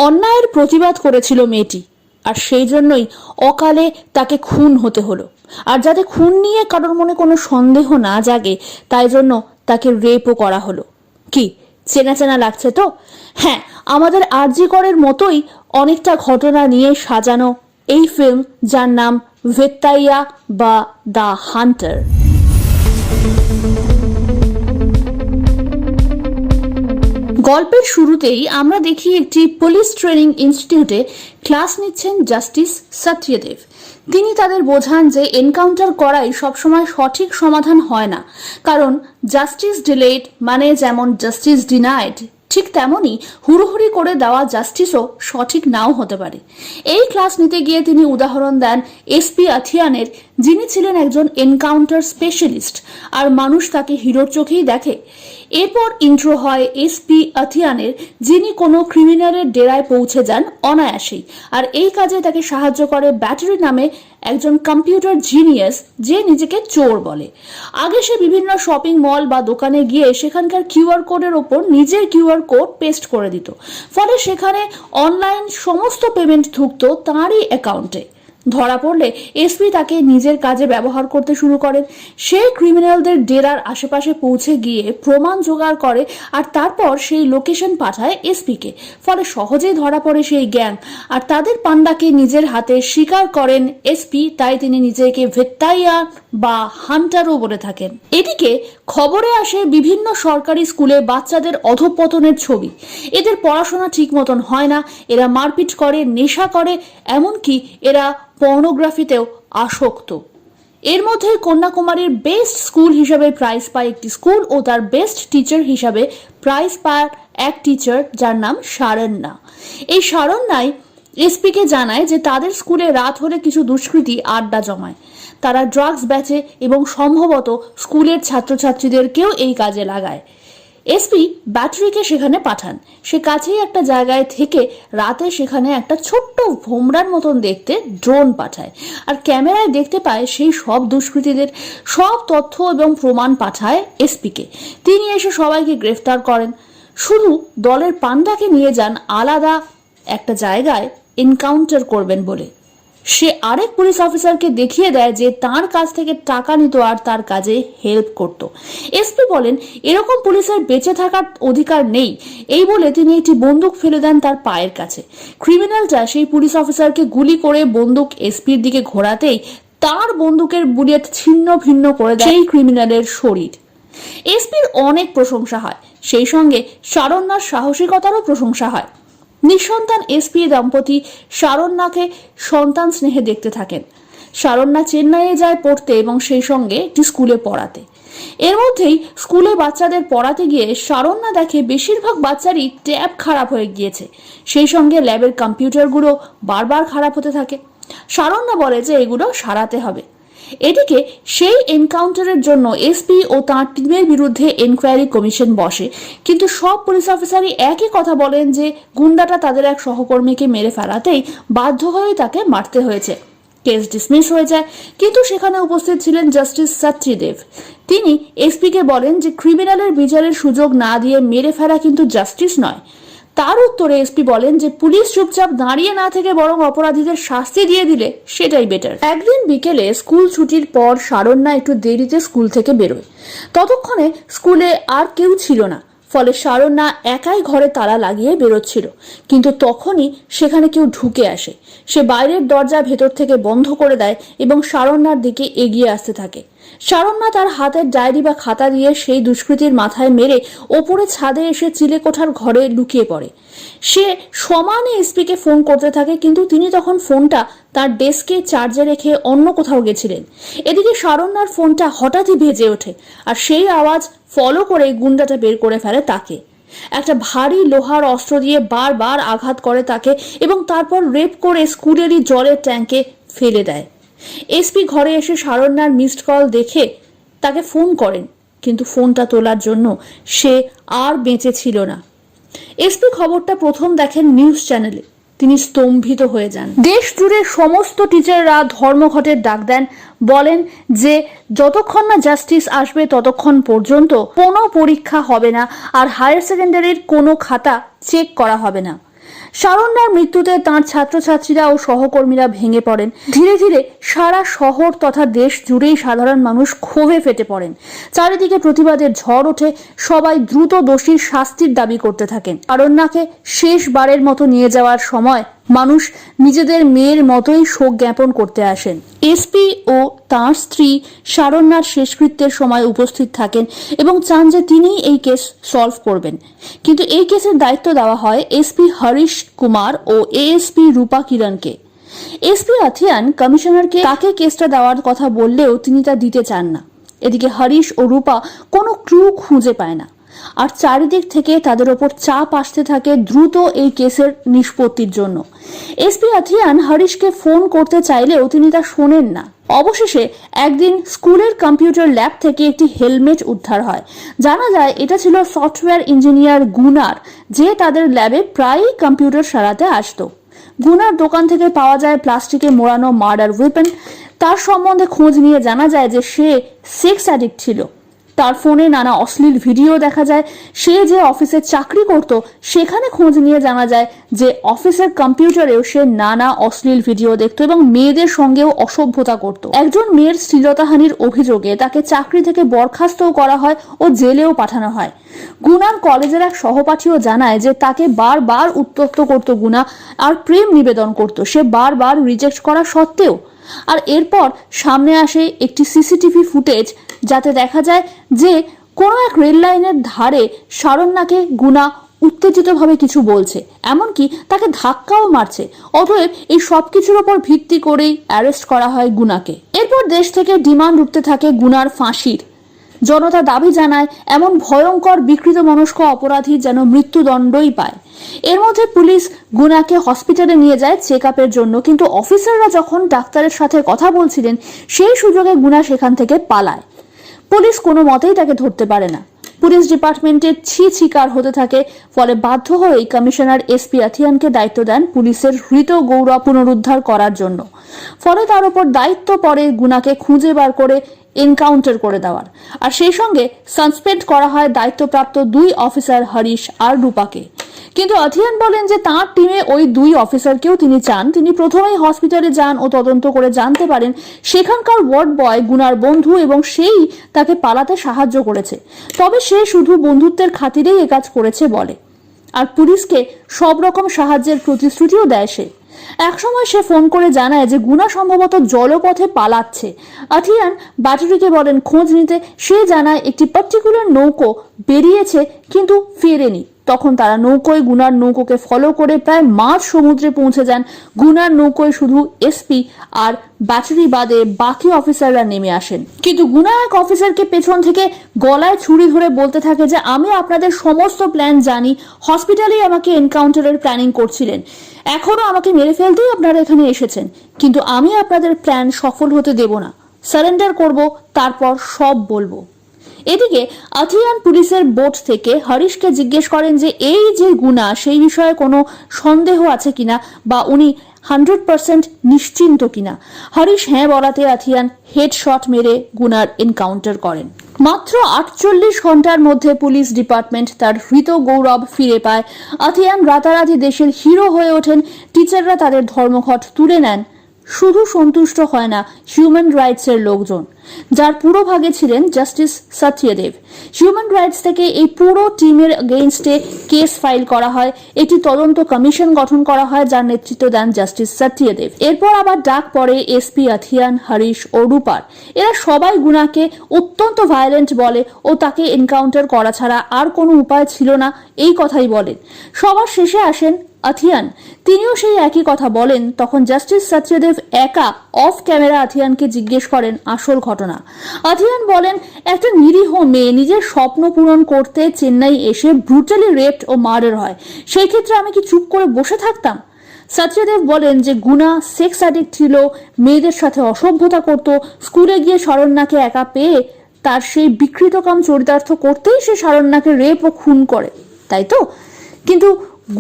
অন্যায়ের প্রতিবাদ করেছিল মেয়েটি, আর সেই জন্যই অকালে তাকে খুন হতে হলো। আর যাতে খুন নিয়ে কারোর মনে কোনো সন্দেহ না জাগে, তাই জন্য তাকে রেপও করা হলো। কি চেনা চেনা লাগছে তো? হ্যাঁ, আমাদের আরজি করের মতোই অনেকটা ঘটনা নিয়ে সাজানো এই ফিল্ম, যার নাম ভেত্তাইয়া বা দ্য হান্টার। গল্পের শুরুতেই আমরা দেখি একটি পুলিশ ট্রেনিং ইনস্টিটিউটে ক্লাস নিচ্ছেন জাস্টিস সত্যদেব। তিনি তাদের বোঝান যে এনকাউন্টার করাই সবসময় সঠিক সমাধান হয় না, কারণ জাস্টিস ডিলেড মানে যেমন জাস্টিস ডিনাইড, ঠিক তেমনই হুড়োহুড়ি করে দেওয়া জাস্টিসও সঠিক নাও হতে পারে। এই ক্লাস নিতে গিয়ে তিনি উদাহরণ দেন এসপি আথিয়ানের, যিনি ছিলেন একজন এনকাউন্টার স্পেশালিস্ট, আর মানুষ তাকে হিরোর চোখেই দেখে। এরপর ইন্ট্রো হয় এসপি আথিয়ানের, যিনি কোনো ক্রিমিনালের ডেরায় পৌঁছে যান অনায়াসেই, আর এই কাজে তাকে সাহায্য করে ব্যাটারি নামে একজন কম্পিউটার জিনিয়াস, যে নিজেকে চোর বলে। আগে সে বিভিন্ন শপিং মল বা দোকানে গিয়ে সেখানকার কিউআর কোডের ওপর নিজের কিউআর কোড পেস্ট করে দিত, ফলে সেখানে অনলাইন সমস্ত পেমেন্ট ঢুকতো তাঁরই অ্যাকাউন্টে। ধরা পড়লে এসপি তাকে নিজের কাজে ব্যবহার করতে শুরু করেন। সে ক্রিমিনালদের ডেরার আশেপাশে পৌঁছে গিয়ে প্রমাণ জোগাড় করে, আর তারপর সেই লোকেশন পাঠায় এসপিকে। ফলে সহজেই ধরা পড়ে সেই গ্যাং, আর তাদের পান্ডাকে নিজের হাতে শিকার করেন এসপি। তাই তিনি নিজেকে ভেত্তাইয়া বা হান্টারও বলে থাকেন। এদিকে খবরে আসে বিভিন্ন সরকারি স্কুলে বাচ্চাদের অধঃপতনের ছবি। এদের পড়াশোনা ঠিক মতন হয় না, এরা মারপিট করে, নেশা করে, এমনকি এরা পর্নোগ্রাফিতেও আসক্ত। এর মধ্যে কন্যাকুমারীর বেস্ট স্কুল হিসাবে প্রাইজ পায় একটি স্কুল, ও তার বেস্ট টিচার হিসাবে প্রাইজ পায় এক টিচার, যার নাম শারণ্যা। এই শারণ্যাই এসপিকে জানায় যে তাদের স্কুলে রাত হলে কিছু দুষ্কৃতী আড্ডা জমায়, তারা ড্রাগস বেচে এবং সম্ভবত স্কুলের ছাত্রছাত্রীদেরকেও এই কাজে লাগায়। এসপি ব্যাটারিকে সেখানে পাঠান। সে কাছেই একটা জায়গায় থেকে রাতে সেখানে একটা ছোট্ট ভোমরার মতন দেখতে ড্রোন পাঠায়, আর ক্যামেরায় দেখতে পায় সেই সব দুষ্কৃতীদের। সব তথ্য এবং প্রমাণ পাঠায় এসপিকে। তিনি এসে সবাইকে গ্রেফতার করেন, শুধু দলের পান্ডাকে নিয়ে যান আলাদা একটা জায়গায় এনকাউন্টার করবেন বলে। সে আরেক পুলিশ অফিসারকে দেখিয়ে দেয় যে তার কাছ থেকে টাকা নিত আর তার কাজে হেল্প করত। এসপি বলেন এরকম পুলিশের বেঁচে থাকার অধিকার নেই। এই বলে তিনি একটি বন্দুক ফেলে দেন তার পায়ের কাছে। ক্রিমিনালটা সেই পুলিশ অফিসারকে গুলি করে বন্দুক এসপির দিকে ঘোরাতেই তার বন্দুকের বুলেট ছিন্ন ভিন্ন করে দেয় সেই ক্রিমিনালের শরীর। এসপির অনেক প্রশংসা হয়, সেই সঙ্গে শারণ্যার সাহসিকতারও প্রশংসা হয়। নিঃসন্তান এসপি দম্পতি শারণ্যাকে সন্তান স্নেহে দেখতে থাকেন। শারণ্যা চেন্নাইয়ে যায় পড়তে এবং সেই সঙ্গে একটি স্কুলে পড়াতে। এর মধ্যেই স্কুলে বাচ্চাদের পড়াতে গিয়ে শারণ্যা দেখে বেশিরভাগ বাচ্চারই ট্যাব খারাপ হয়ে গিয়েছে, সেই সঙ্গে ল্যাবের কম্পিউটারগুলো বারবার খারাপ হতে থাকে। শারণ্যা বলে যে এগুলো সারাতে হবে। এদিকে সেই এনকাউন্টারের জন্য এসপি ও তাঁর টিমের বিরুদ্ধে এনকোয়ারি কমিশন বসে, কিন্তু সব পুলিশ অফিসারই একই কথা বলেন যে গুন্ডাটা তাদের এক সহকর্মীকে মেরে ফেলাতেই বাধ্য হয়ে তাকে মারতে হয়েছে। কেস ডিসমিস হয়ে যায়, কিন্তু সেখানে উপস্থিত ছিলেন জাস্টিস সত্যদেব। তিনি এসপিকে বলেন যে ক্রিমিনালের বিচারের সুযোগ না দিয়ে মেরে ফেলা কিন্তু জাস্টিস নয়। তার উত্তরে এসপি বলেন যে পুলিশ চুপচাপ দাঁড়িয়ে না থেকে বরং অপরাধীদের শাস্তি দিয়ে দিলে সেটাই বেটার। একদিন বিকেলে স্কুল ছুটির পর শারণ্যা একটু দেরিতে স্কুল থেকে বেরোয়। ততক্ষণে স্কুলে আর কেউ ছিল না, ফলে শারণ্যা একাই ঘরে তালা লাগিয়ে বেরোচ্ছিল, কিন্তু তখনই সেখানে কেউ ঢুকে আসে। সে বাইরের দরজা ভেতর থেকে বন্ধ করে দেয় এবং শারণ্যার দিকে এগিয়ে আসতে থাকে। শারণ্যা তার হাতের ডায়েরি বা খাতা দিয়ে সেই দুষ্কৃতীর মাথায় মেরে ওপরে ছাদে এসে চিলেকোঠার ঘরে লুকিয়ে পড়ে। সে সমানে এসপিকে ফোন করতে থাকে, কিন্তু তিনি তখন ফোনটা তার ডেস্কে চার্জে রেখে অন্য কোথাও গেছিলেন। এদিকে শারণ্যার ফোনটা হঠাৎই বেজে ওঠে, আর সেই আওয়াজ ফলো করে গুন্ডাটা বের করে ফেলে তাকে। একটা ভারী লোহার অস্ত্র দিয়ে বারবার আঘাত করে তাকে এবং তারপর রেপ করে স্কুলেরই জলের ট্যাঙ্কে ফেলে দেয়। এসপি ঘরে এসে শারণ্যার মিসড কল দেখে তাকে ফোন করেন, কিন্তু ফোনটা তোলার জন্য সে আর বেঁচে ছিল না। এসপি খবরটা প্রথম দেখেন নিউজ চ্যানেলে। তিনি স্তম্ভিত হয়ে যান। দেশ জুড়ে সমস্ত টিচাররা ধর্মঘটের ডাক দেন, বলেন যে যতক্ষণ না জাস্টিস আসবে ততক্ষণ পর্যন্ত কোনো পরীক্ষা হবে না, আর হায়ার সেকেন্ডারির কোনো খাতা চেক করা হবে না। শারণ্যার মৃত্যুতে তাঁর ছাত্রছাত্রীরা ও সহকর্মীরা ভেঙে পড়েন। ধীরে ধীরে সারা শহর তথা দেশ জুড়েই সাধারণ মানুষ ক্ষোভে ফেটে পড়েন। চারিদিকে প্রতিবাদের ঝড় ওঠে। সবাই দ্রুত দোষীর শাস্তির দাবি করতে থাকেন। শারণ্যাকে শেষবারের মতো নিয়ে যাওয়ার সময় মানুষ নিজেদের মেয়ের মতোই শোক জ্ঞাপন করতে আসেন। এসপি ও তাঁর স্ত্রী শারণ্যার শেষকৃত্যের সময় উপস্থিত থাকেন এবং চান যে তিনিই এই কেস সলভ করবেন। কিন্তু এই কেসের দায়িত্ব দেওয়া হয় এসপি হরিশ কুমার ও এএসপি রূপা কিরণকে। এসপি আথিয়ান কমিশনারকে তাকে কেসটা দেওয়ার কথা বললেও তিনি তা দিতে চান না। এদিকে হরিশ ও রূপা কোনো ক্লু খুঁজে পায় না, আর চারিদিক থেকে তাদের ওপর চাপ আসতে থাকে দ্রুত এই কেসের নিষ্পত্তির জন্য। এসপি আথিয়ান হরিশকে ফোন করতে চাইলেও তিনি তা শোনেন না। অবশেষে একদিন স্কুলের কম্পিউটার ল্যাব থেকে একটি হেলমেট উদ্ধার হয়। জানা যায় এটা ছিল সফটওয়্যার ইঞ্জিনিয়ার গুনার, যে তাদের ল্যাবে প্রায়ই কম্পিউটার সারাতে আসতো। গুনার দোকান থেকে পাওয়া যায় প্লাস্টিকে মোড়ানো মার্ডার ওয়েপন। তার সম্বন্ধে খোঁজ নিয়ে জানা যায় যে সে সেক্স অ্যাডিক্ট ছিল। তার ফোনে নানা অশ্লীল ভিডিও দেখা যায়। সে যে অফিসে চাকরি করত সেখানে খোঁজ নিয়ে জানা যায় যে অফিসের কম্পিউটারেও সে নানা অশ্লীল ভিডিও দেখত এবং মেয়েদের সঙ্গেও অসভ্যতা করত। একজন মেয়ের শ্লীলতাহানির অভিযোগে তাকে চাকরি থেকে বরখাস্তও করা হয় ও জেলেও পাঠানো হয়। গুনার কলেজের এক সহপাঠীও জানায় যে তাকে বারবার উত্ত্যক্ত করত গুনা, আর প্রেম নিবেদন করত সে বারবার রিজেক্ট করা সত্ত্বেও। আর এরপর সামনে আসে একটি সিসিটিভি ফুটেজ, যাতে দেখা যায় যে কোনো এক রেল লাইনের ধারে শারণ্যাকে গুনা উত্তেজিতভাবে কিছু বলছে, এমনকি তাকে ধাক্কাও মারছে। অতএব এই সবকিছুর ওপর ভিত্তি করেই অ্যারেস্ট করা হয় গুনাকে। এরপর দেশ থেকে ডিমান্ড উঠতে থাকে গুনার ফাঁসির। জনতা দাবি জানায় এমন ভয়ঙ্কর বিকৃত মনস্ক অপরাধী যেন মৃত্যুদণ্ডই পায়। এর মধ্যে পুলিশ গুনাকে হসপিটালে নিয়ে যায় চেক আপের জন্য, কিন্তু অফিসাররা যখন ডাক্তারের সাথে কথা বলছিলেন সেই সুযোগে গুনা সেখান থেকে পালায়। পুলিশ কোনো মতেই তাকে ধরতে পারে না। পুলিশ ডিপার্টমেন্টের ছিকার হতে থাকে। ফলে বাধ্য হয়েই কমিশনার এসপি আথিয়ানকে দায়িত্ব দেন পুলিশের হৃত গৌরব পুনরুদ্ধার করার জন্য। ফলে তার উপর দায়িত্ব পড়ে গুনাকে খুঁজে বার করে এনকাউন্টার করে দেওয়ার। আর সেই সঙ্গে সাসপেন্ড করা হয় দায়িত্বপ্রাপ্ত 2 অফিসার হরিশ আর রূপাকে। কিন্তু আথিয়ান বলেন যে তাঁর টিমে ওই 2 অফিসারকেও তিনি চান। তিনি প্রথমেই হসপিটালে যান ও তদন্ত করে জানতে পারেন সেখানকার ওয়ার্ড বয় গুনার বন্ধু এবং সেই তাকে পালাতে সাহায্য করেছে। তবে সে শুধু বন্ধুত্বের খাতিরেই এ কাজ করেছে বলে, আর পুলিশকে সব রকম সাহায্যের প্রতিশ্রুতিও দেয় সে। একসময় সে ফোন করে জানায় যে গুনা সম্ভবত জলপথে পালাচ্ছে। আথিয়ান ব্যাটারিকে বলেন খোঁজ নিতে। সে জানায় একটি পার্টিকুলার নৌকো বেরিয়েছে কিন্তু ফেরেনি। তখন তারা নৌকোয় গুনার নৌকোকে ফলো করে প্রায় মাঝ সমুদ্রে পৌঁছে যান। গুনার নৌকোয় শুধু এসপি আর ব্যাটারি বাদে বাকি অফিসাররা নেমে আসেন। কিন্তু গুনা এক অফিসারকে পেছন থেকে গলায় ছুরি ধরে বলতে থাকে যে আমি আপনাদের সমস্ত প্ল্যান জানি, হসপিটালেই আমাকে এনকাউন্টারের প্ল্যানিং করছিলেন, এখনো আমাকে মেরে ফেলতেই আপনারা এখানে এসেছেন, কিন্তু আমি আপনাদের প্ল্যান সফল হতে দেব না, সারেন্ডার করব, তারপর সব বলবো। এদিকে আথিয়ান পুলিশের বোট থেকে হরিশকে জিজ্ঞেস করেন যে এই যে গুনা সেই বিষয়ে কোনো সন্দেহ আছে কিনা বা উনি 100% নিশ্চিন্ত কিনা। হরিশ হ্যাঁ বলাতে আথিয়ান হেডশট মেরে গুনার এনকাউন্টার করেন। মাত্র 48 ঘন্টার মধ্যে পুলিশ ডিপার্টমেন্ট তার হৃত গৌরব ফিরে পায়। আথিয়ান রাতারাতি দেশের হিরো হয়ে ওঠেন। টিচাররা তাদের ধর্মঘট তুলে নেন। শুধু সন্তুষ্ট হয় না হিউম্যান রাইটসের লোকজন, যার পুরো ভাগে ছিলেন জাস্টিস সত্যদেব। হিউম্যান রাইটস থেকে এই পুরো টিমের এগেইনস্টে কেস ফাইল করা হয়। একটি তদন্ত কমিশন গঠন করা হয় যার নেতৃত্ব দেন জাস্টিস সত্যদেব। এরপর আবার ডাক পড়ে এসপি আথিয়ান, হরিশ ও রূপার। এরা সবাই গুনাকে অত্যন্ত ভায়োলেন্ট বলে ও তাকে এনকাউন্টার করা ছাড়া আর কোনো উপায় ছিল না এই কথাই বলেন। সবার শেষে আসেন আথিয়ান, তিনিও সেই একই কথা বলেন। তখন জাস্টিস সত্যদেব একা অফ ক্যামেরা আথিয়ানকে জিজ্ঞেস করেন আসল ঘটনা। আথিয়ান বলেন একটা নিরীহ মেয়ে নিজের স্বপ্ন পূরণ করতে চেন্নাই এসে ব্রুটালি রেপড ও মার্ডার হয়, সেই ক্ষেত্রে আমি কি চুপ করে বসে থাকতাম? সত্যদেব বলেন যে গুনা সেক্স অ্যাডিক্ট ছিল, মেয়েদের সাথে অসভ্যতা করত। স্কুলে গিয়ে শারণ্যাকে একা পেয়ে তার সেই বিকৃতকাম চরিতার্থ করতেই সে শারণ্যাকে রেপ ও খুন করে, তাই তো? কিন্তু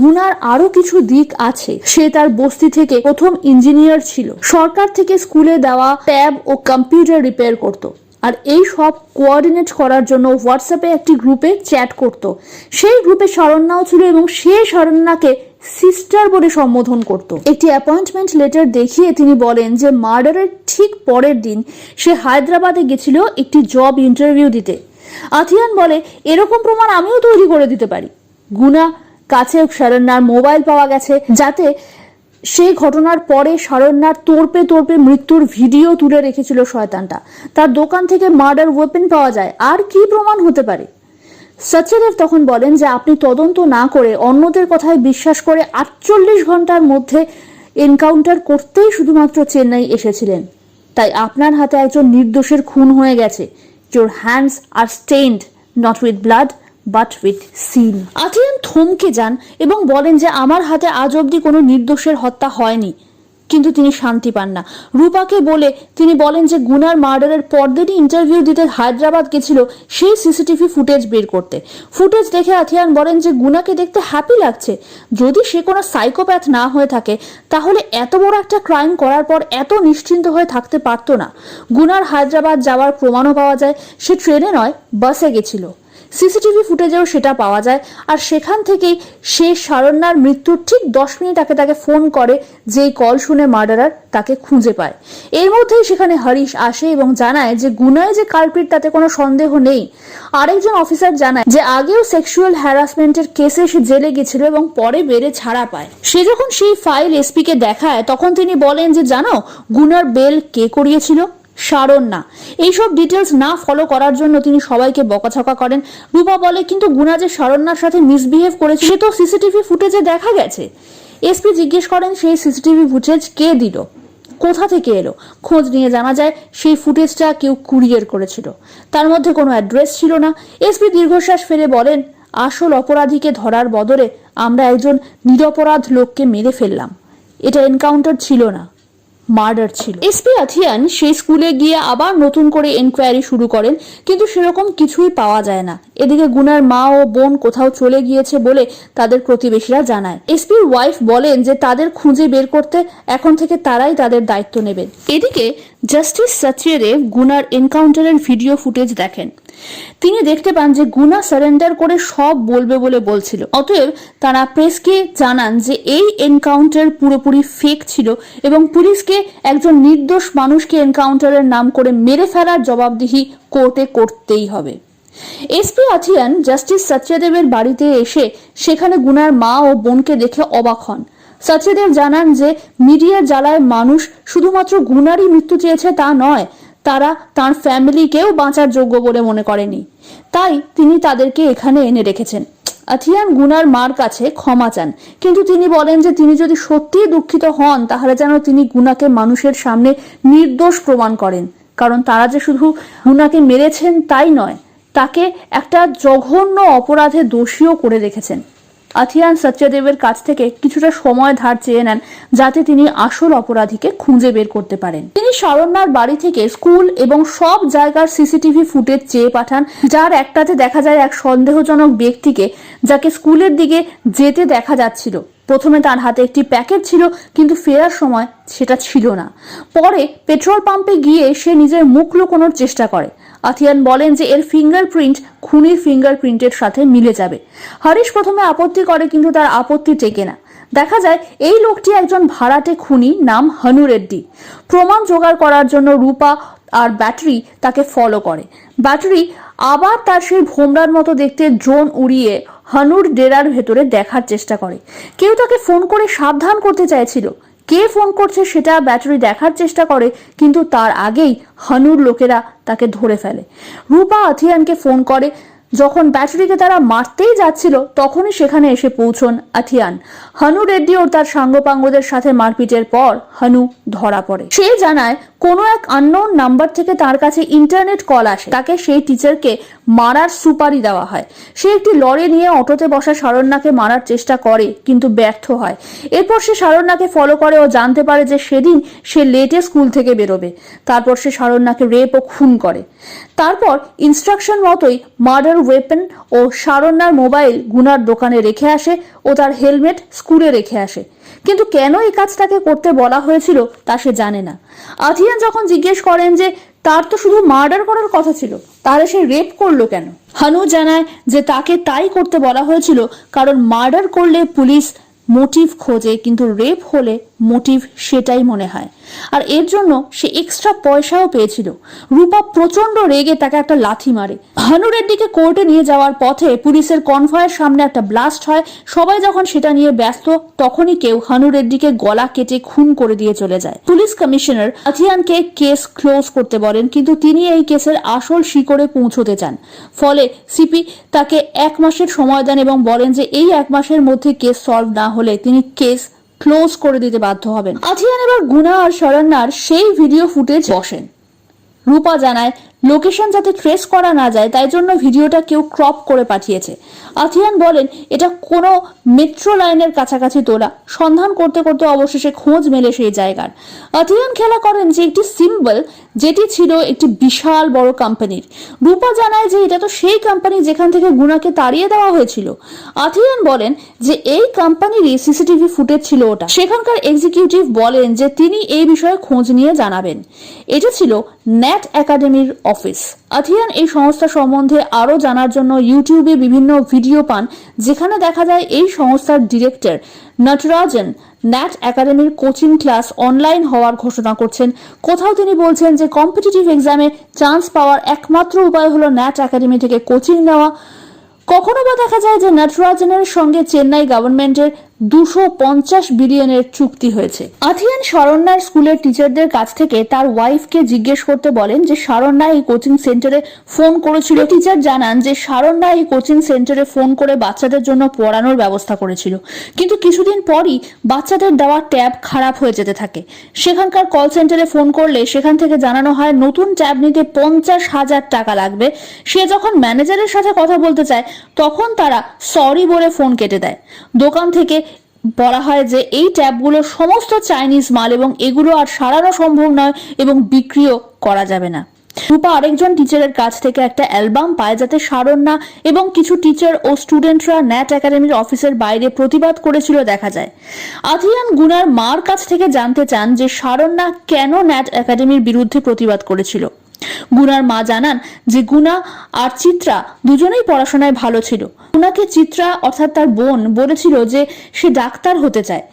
গুনার আরো কিছু দিক আছে। সে তার বস্তি থেকে প্রথম ইঞ্জিনিয়ার ছিল, সরকার থেকে স্কুলে দেওয়া ট্যাব ও কম্পিউটার রিপেয়ার করত, আর এই সব কোঅর্ডিনেট করার জন্য হোয়াটসঅ্যাপে একটি গ্রুপে চ্যাট করত। সেই গ্রুপে শারণ্যাও ছিল এবং সে শারণ্যাকে সিস্টার বলে সম্বোধন করত। একটি অ্যাপয়েন্টমেন্ট লেটার দেখিয়ে তিনি বলেন যে মার্ডারের ঠিক পরের দিন সে হায়দ্রাবাদে গেছিল একটি জব ইন্টারভিউ দিতে। আথিয়ান বলে, এরকম প্রমাণ আমিও তৈরি করে দিতে পারি। গুনা কাছে শরণ্যার মোবাইল পাওয়া গেছে, যাতে সেই ঘটনার পরে শরণ্যার তোড়পে মৃত্যুর ভিডিও তুলে রেখেছিল শয়তানটা। তার দোকান থেকে মার্ডার ওয়েপেন পাওয়া যায়। আর কি প্রমাণ হতে পারে? সত্যদেব তখন বলেন যে আপনি তদন্ত না করে অন্যদের কথায় বিশ্বাস করে 48 ঘন্টার মধ্যে এনকাউন্টার করতেই শুধুমাত্র চেন্নাই এসেছিলেন। তাই আপনার হাতে একজন নির্দোষের খুন হয়ে গেছে। Your hands are stained not with blood but with sin. Athiyan থমকে যান এবং বলেন যে আমার হাতে আজ অব্দি কোনো নির্দোষের হত্যা হয়নি। কিন্তু তিনি শান্তি পান না। রূপাকে বলে তিনি বলেন যে গুনার মার্ডারের পরদিনই ইন্টারভিউ দিতে হায়দ্রাবাদ গেছিল সেই সিসিটিভি ফুটেজ বের করতে। ফুটেজ দেখে আথিয়ান বলেন যে গুনাকে দেখতে হ্যাপি লাগছে। যদি সে কোনো সাইকোপ্যাথ না হয়ে থাকে তাহলে এত বড় একটা ক্রাইম করার পর এত নিশ্চিন্ত হয়ে থাকতে পারতো না। গুনার হায়দ্রাবাদ যাওয়ার প্রমাণও পাওয়া যায়, সে ট্রেনে নয় বাসে গেছিল। সিসিটিভি ফুটেজেও সেটা পাওয়া যায়। আর সেখান থেকেই সে শরণ্যার মৃত্যুর ঠিক 10 মিনিট আগে তাকে ফোন করে, যেই কল শুনে মার্ডারার তাকে খুঁজে পায়। এর মধ্যেই সেখানে হরিশ আসে এবং জানায় যে গুনায় যে কালপ্রিট তাতে কোনো সন্দেহ নেই। আরেকজন অফিসার জানায় যে আগেও সেক্সুয়াল হ্যারাসমেন্টের কেসে সে জেলে গেছিল এবং পরে বেড়ে ছাড়া পায়। সে যখন সেই ফাইল এসপি কে দেখায় তখন তিনি বলেন যে জানো গুনার বেল কে করিয়েছিল? শরণ্যা। এইসব ডিটেলস না ফলো করার জন্য তিনি সবাইকে বকাঝকা করেন। রূপা বলে, কিন্তু গুনা যে শরণ্যার সাথে মিসবিহেভ করেছে সে তো সিসিটিভি ফুটেজে দেখা গেছে। এসপি জিজ্ঞেস করেন সেই সিসিটিভি ফুটেজ কে দিল, কোথা থেকে এলো। খোঁজ নিয়ে জানা যায় সেই ফুটেজটা কেউ কুরিয়ার করেছিল। তার মধ্যে কোনো অ্যাড্রেস ছিল না। এসপি দীর্ঘশ্বাস ফেলে বলেন, আসল অপরাধীকে ধরার বদলে আমরা একজন নিরপরাধ লোককে মেরে ফেললাম। এটা এনকাউন্টার ছিল না, মার্ডার ছিল। এসপি আথিয়ান সেই স্কুলে গিয়ে আবার নতুন করে এনকোয়ারি শুরু করেন, কিন্তু সেরকম কিছুই পাওয়া যায় না। এদিকে গুনার মা ও বোন কোথাও চলে গিয়েছে বলে তাদের প্রতিবেশীরা জানায়। এসপির ওয়াইফ বলেন যে তাদের খুঁজে বের করতে এখন থেকে তারাই তাদের দায়িত্ব নেবেন। এদিকে জাস্টিস সত্যদেব গুনার এনকাউন্টারের ভিডিও ফুটেজ দেখেন। তিনি দেখতে পান যে গুনা সারেন্ডার করে সব বলবে বলে বলছিল। অতএব তারা প্রেসকে জানান যে এই এনকাউন্টার পুরোপুরি ফেক ছিল এবং পুলিশকে একজন নির্দোষ মানুষকে এনকাউন্টারের নাম করে মেরে ফেলার জবাবদিহি কোর্টে করতেই হবে। এসপি আথিয়ান জাস্টিস সত্যদেবের বাড়িতে এসে সেখানে গুনার মা ও বোনকে দেখে অবাক হন। সত্যদেব জানান যে মিডিয়ার জ্বালায় মানুষ শুধুমাত্র গুনারই মৃত্যু চেয়েছে তা নয়, তারা তার ফ্যামিলিকেও বাঁচার যোগ্য বলে মনে করেনি। তাই তিনি তাদেরকে এখানে এনে রেখেছেন। আথিয়ান গুনার মার কাছে ক্ষমা চান, কিন্তু তিনি বলেন যে তিনি যদি সত্যিই দুঃখিত হন তাহলে যেন তিনি গুনাকে মানুষের সামনে নির্দোষ প্রমাণ করেন। কারণ তারা যে শুধু গুনাকে মেরেছেন তাই নয়, তাকে একটা জঘন্য অপরাধে দোষীও করে রেখেছেন। আথিয়ান সত্যদেবের কাছ থেকে কিছুটা সময় ধার চেয়ে নেন যাতে তিনি আসল অপরাধীকে খুঁজে বের করতে পারেন। তিনি শরণ্যার বাড়ি থেকে স্কুল এবং সব জায়গার সিসিটিভি ফুটেজ চেয়ে পাঠান, যার একটাতে দেখা যায় এক সন্দেহজনক ব্যক্তিকে যাকে স্কুলের দিকে যেতে দেখা যাচ্ছিল। প্রথমে তার হাতে একটি প্যাকেট ছিল, কিন্তু ফেরার সময় সেটা ছিল না। পরে পেট্রোল পাম্পে গিয়ে সে নিজের মুখ লুকোনোর চেষ্টা করে। আথিয়ান বলেন যে এর ফিঙ্গারপ্রিন্ট খুনির ফিঙ্গারপ্রিন্টের সাথে মিলে যাবে। হরিশ প্রথমে আপত্তি করে, কিন্তু তার আপত্তি টেকে না। দেখা যায় এই লোকটি একজন ভাড়াটে খুনি, নাম হানু রেড্ডি। প্রমাণ জোগাড় করার জন্য রূপা আর ব্যাটারি তাকে ফলো করে। ব্যাটারি আবার তার সেই ভোমরার মতো দেখতে ড্রোন উড়িয়ে হানুর ডেরার ভেতরে দেখার চেষ্টা করে। কেউ তাকে ফোন করে সাবধান করতে চাইছিল। কে ফোন করছে সেটা ব্যাটারি দেখার চেষ্টা করে, কিন্তু তার আগেই হানুর লোকেরা তাকে ধরে ফেলে। রূপা আথিয়ানকে ফোন করে। যখন ব্যাটারিকে তারা মারতেই যাচ্ছিল তখনই সেখানে এসে পৌঁছন আথিয়ান। হানু রেড্ডি ও তার সাঙ্গপাঙ্গদের সাথে মারপিটের পর হানু ধরা পড়ে। সে জানায় কোনো এক আননোন নাম্বার থেকে তার কাছে ইন্টারনেট কল আসে, তাকে সেই টিচারকে মারার সুপারি দেওয়া হয়। সে একটি লরি নিয়ে অটোতে বসা শরণ্যাকে মারার চেষ্টা করে, কিন্তু ব্যর্থ হয়। এরপর সে শরণ্যাকে ফলো করে ও জানতে পারে যে সেদিন সে লেটে স্কুল থেকে বেরোবে। তারপর সে শরণ্যাকে রেপ ও খুন করে। তারপর ইনস্ট্রাকশন মতোই মার্ডার ওয়েপন ও শরণ্যার মোবাইল গুনার দোকানে রেখে আসে ও তার হেলমেট স্কুলে রেখে আসে। কিন্তু কেন এই কাজ তাকে করতে বলা হয়েছিল তা সে জানে না। আথিয়ান যখন জিজ্ঞেস করেন যে তার তো শুধু মার্ডার করার কথা ছিল, তাহলে সে রেপ করলো কেন, হানু জানায় যে তাকে তাই করতে বলা হয়েছিল, কারণ মার্ডার করলে পুলিশ তাকে রেপ করতে পারে। আথিয়ান বলেন যে মার্ডার করলে পুলিশ তাকে রেপ করতে পারে, কিন্তু রেপ করলে পুলিশ তাকে মার্ডার করতে পারে না। মোটিভ খোঁজে, কিন্তু রেপ হলে মোটিভ সেটাই মনে হয়। আর এর জন্য সে এক্সট্রা পয়সাও পেয়েছিল। রূপা প্রচন্ড রেগে তাকে একটা লাথি মারে। হানু রেড্ডিকে কোর্টে নিয়ে যাওয়ার পথে পুলিশের কনভয়ের সামনে একটা ব্লাস্ট হয়। সবাই যখন সেটা নিয়ে ব্যস্ত, তখনই কেউ হানু রেড্ডিকে গলা কেটে খুন করে দিয়ে চলে যায়। পুলিশ কমিশনার আথিয়ানকে কেস ক্লোজ করতে বলেন, কিন্তু তিনি এই কেসের আসল শিকড়ে পৌঁছতে চান। ফলে সিপি তাকে 1 মাসের সময় দেন এবং বলেন যে এই 1 মাসের মধ্যে কেস সলভ না হলে তিনি কেস ক্লোজ করে দিতে বাধ্য হবেন। আথিয়ান এবার গুনা আর শরণ্যার সেই ভিডিও ফুটেজ বসেন। রূপা জানায় লোকেশন যাতে ট্রেস করা না যায়, তাই জন্য ভিডিওটা কেউ ক্রপ করে পাঠিয়েছে। আথিয়ান বলেন এটা কোনো মেট্রো লাইনের কাছাকাছি তোলা। সন্ধান করতে করতে অবশেষে খোঁজ মেলে সেই জায়গার। আথিয়ান খেলা করেন যে একটি সিম্বল যেটি ছিল একটি বিশাল বড় কোম্পানির। রূপা জানায় যে এটা তো সেই কোম্পানি যেখান থেকে গুনাকে তাড়িয়ে দেওয়া হয়েছিল। আথিয়ান বলেন যে এই কোম্পানিরই সিসিটিভি ফুটেজ ছিল ওটা। সেখানকার এক্সিকিউটিভ বলেন যে তিনি এই বিষয়ে খোঁজ নিয়ে জানাবেন। এটা ছিল ন্যাট একাডেমির অফিস। আথিয়ান এই সংস্থা সম্বন্ধে আরো জানার জন্য ইউটিউবে বিভিন্ন ভিডিও পান, যেখানে দেখা যায় এই সংস্থার ডিরেক্টর নটরাজন ন্যাট একাডেমির কোচিং ক্লাস অনলাইন হওয়ার ঘোষণা করছেন। কোথাও তিনি বলছেন যে কম্পিটিটিভ এক্সামে চান্স পাওয়ার একমাত্র উপায় হলো ন্যাট একাডেমি থেকে কোচিং নেওয়া। কখনো বা দেখা যায় যে নটরাজনের সঙ্গে চেন্নাই গভর্নমেন্টের 250 বিলিয়নের চুক্তি হয়েছে। আথিয়ান শরণ্যার স্কুলের টিচারদের কাছ থেকে তার ওয়াইফকে জিজ্ঞেস করতে বলেন যে শরণ্যা এই কোচিং সেন্টারে ফোন করেছিল। টিচার জানান যে শরণ্যা এই কোচিং সেন্টারে ফোন করে বাচ্চাদের জন্য পড়ানোর ব্যবস্থা করেছিল, কিন্তু কিছুদিন পরই বাচ্চাদের দেওয়া ট্যাব খারাপ হয়ে যেতে থাকে। সেখানকার কল সেন্টারে ফোন করলে সেখান থেকে জানানো হয় নতুন ট্যাব নিতে 50,000 টাকা লাগবে। সে যখন ম্যানেজারের সাথে কথা বলতে চায়, তখন তারা সরি বলে ফোন কেটে দেয়। দোকান থেকে বলা হয় যে এই ট্যাবগুলো সমস্ত চাইনিজ মাল এবং এগুলো আর সারানো সম্ভব নয় এবং বিক্রিও করা যাবে না। রূপা আরেকজন টিচারের কাছ থেকে একটা অ্যালবাম পায়, যাতে শরণ্যা এবং কিছু টিচার ও স্টুডেন্টরা ন্যাট একাডেমির অফিসের বাইরে প্রতিবাদ করেছিল দেখা যায়। আথিয়ান গুনার মার কাছ থেকে জানতে চান যে শরণ্যা কেন ন্যাট একাডেমির বিরুদ্ধে প্রতিবাদ করেছিল। গুনার মা জানান যে গুনা আর চিত্রা দুজনেই পড়াশোনায় ভালো ছিল। গুনাকে চিত্রা অর্থাৎ তার বোন বলেছিল যে সে ডাক্তার হতে চায়।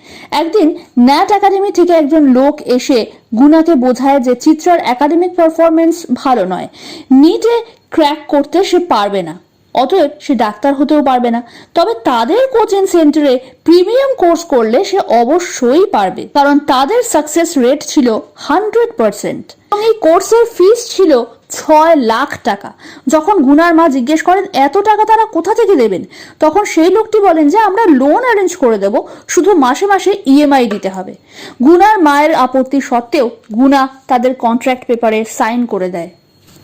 একদিন ন্যাট একাডেমি থেকে একজন লোক এসে গুনাকে বোঝায় যে চিত্রার একাডেমিক পারফরমেন্স ভালো নয়, নিটে ক্র্যাক করতে সে পারবে না, অতএব সে ডাক্তার হতেও পারবে না। তবে তাদের কোচিং সেন্টারে প্রিমিয়াম কোর্স করলে সে অবশ্যই পারবে, কারণ তাদের সাকসেস রেট ছিল 100%। এই কোর্সের ফিস ছিল 6 লাখ টাকা। যখন গুনার মা জিজ্ঞেস করেন এত টাকা তারা কোথা থেকে দেবেন, তখন সেই লোকটি বলেন যে আমরা লোন অ্যারেঞ্জ করে দেব, শুধু মাসে মাসে ইএমআই দিতে হবে। গুনার মায়ের আপত্তি সত্ত্বেও গুনা তাদের কন্ট্রাক্ট পেপারে সাইন করে দেয়।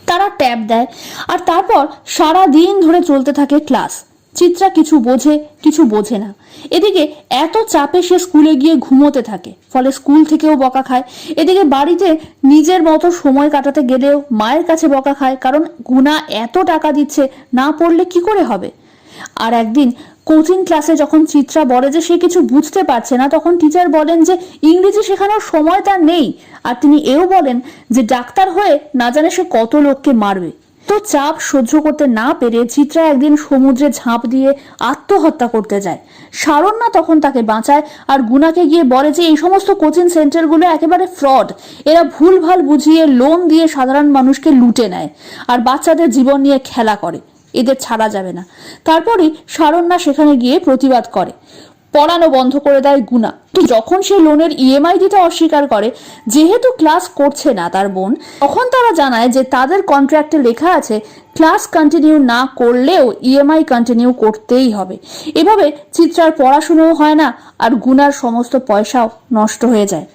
তারা ট্যাব দেয় আর তারপর সারা দিন ধরে চলতে থাকে ক্লাস। চিত্রা কিছু বোঝে, কিছু বোঝে না। এদিকে এত চাপে সে স্কুলে গিয়ে ঘুমোতে থাকে, ফলে স্কুল থেকেও বকা খায়। এদিকে বাড়িতে নিজের মতো সময় কাটাতে গেলেও মায়ের কাছে বকা খায়, কারণ গুনা এত টাকা দিচ্ছে, না পড়লে কি করে হবে। আর একদিন কোচিং ক্লাসে যখন চিত্রা বলে যে সে কিছু বুঝতে পারছে না, তখন টিচার বলেন যে ইংরেজি শেখানোর সময় তার নেই। আর তিনি এও বলেন যে ডাক্তার হয়ে না জানে সে কত লোককে মারবে। তো চাপ সহ্য করতে না পেরে চিত্রা একদিন সমুদ্রে ঝাঁপ দিয়ে আত্মহত্যা করতে যায়। শরণ্যা তখন তাকে বাঁচায় আর গুনাকে গিয়ে বলে যে এই সমস্ত কোচিং সেন্টারগুলো একেবারে ফ্রড, এরা ভুলভাল বুঝিয়ে লোন দিয়ে সাধারণ মানুষকে লুটে নেয় আর বাচ্চাদের জীবন নিয়ে খেলা করে, এদের ছাড়া যাবে না। তারপরই শরণ্যা সেখানে গিয়ে প্রতিবাদ করে, পড়ানো বন্ধ করে দেয় গুনা। তো যখন সে লোনের ইএমআই দিতে অস্বীকার করে, যেহেতু ক্লাস করছে না তার বোন, তখন তারা জানায় যে তাদের কন্ট্রাক্টে লেখা আছে ক্লাস কন্টিনিউ না করলেও ইএমআই কন্টিনিউ করতেই হবে। এভাবে চিত্রার পড়াশুনোও হয় না আর গুনার সমস্ত পয়সাও নষ্ট হয়ে যায়।